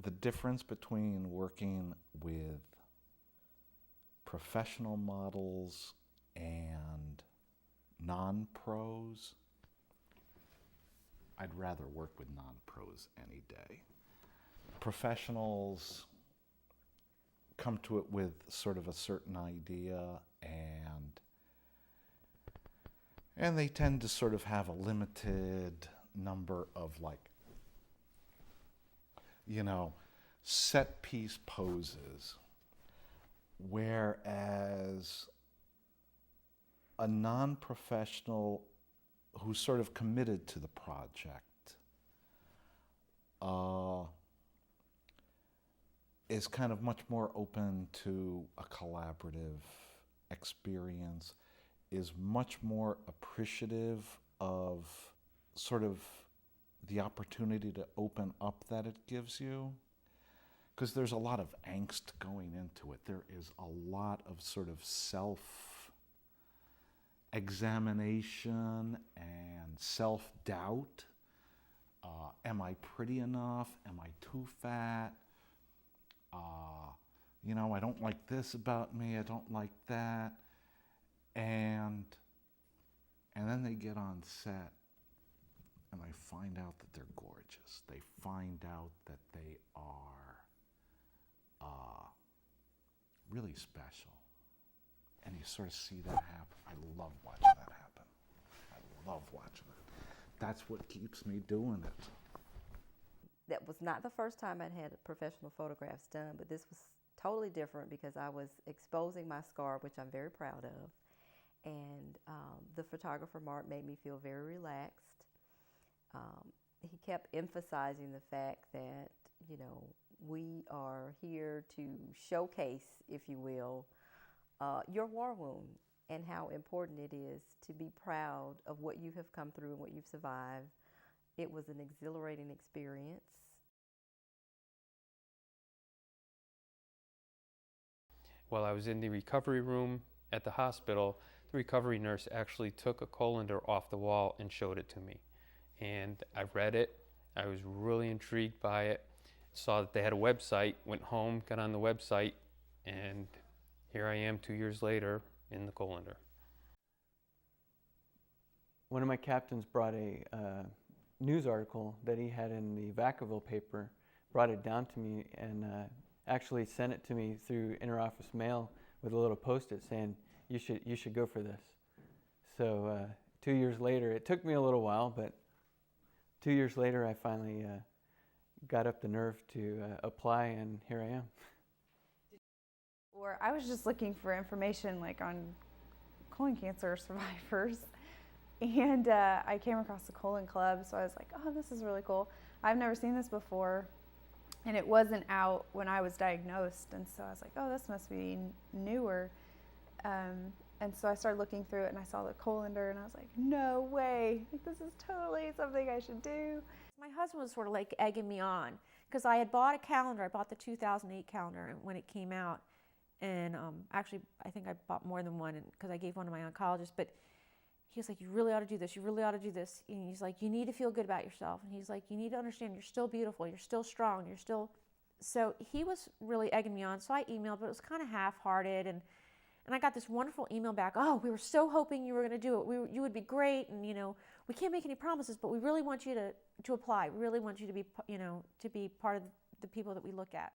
the difference between working with professional models and non-pros, I'd rather work with non-pros any day. Professionals come to it with sort of a certain idea, and they tend to sort of have a limited number of, like, set piece poses, whereas a non-professional who's sort of committed to the project is kind of much more open to a collaborative experience, is much more appreciative of sort of the opportunity to open up that it gives you. Because there's a lot of angst going into it. There is a lot of sort of self-examination and self-doubt. Am I pretty enough? Am I too fat? I don't like this about me. I don't like that. And then they get on set and I find out that they're gorgeous. They find out that they are really special. And you sort of see that happen. I love watching that happen. I love watching it. That's what keeps me doing it. That was not the first time I'd had professional photographs done, but this was totally different because I was exposing my scar, which I'm very proud of. And the photographer, Mark, made me feel very relaxed. He kept emphasizing the fact that, we are here to showcase, if you will, your war wound and how important it is to be proud of what you have come through and what you've survived. It was an exhilarating experience. While I was in the recovery room at the hospital, the recovery nurse actually took a colander off the wall and showed it to me. And I read it. I was really intrigued by it. Saw that they had a website, went home, got on the website, and here I am 2 years later in the colander. One of my captains brought a news article that he had in the Vacaville paper, brought it down to me, and actually sent it to me through interoffice mail with a little post-it saying, you should go for this. So 2 years later, it took me a little while, but 2 years later I finally got up the nerve to apply, and here I am. Or I was just looking for information like on colon cancer survivors, and I came across the Colon Club, so I was like, oh, this is really cool. I've never seen this before, and it wasn't out when I was diagnosed, and so I was like, oh, this must be newer. And so I started looking through it, and I saw the Colondar, and I was like, no way, like, this is totally something I should do. My husband was sort of like egging me on, because I had bought a calendar. I bought the 2008 calendar when it came out, and actually I think I bought more than one because I gave one to my oncologist, but he was like, you really ought to do this, you really ought to do this. And he's like, you need to feel good about yourself. And he's like, you need to understand you're still beautiful, you're still strong, you're still... So he was really egging me on, so I emailed, but it was kind of half-hearted, and I got this wonderful email back, oh, we were so hoping you were going to do it, you would be great, and we can't make any promises, but we really want you to apply, we really want you to be, to be part of the people that we look at.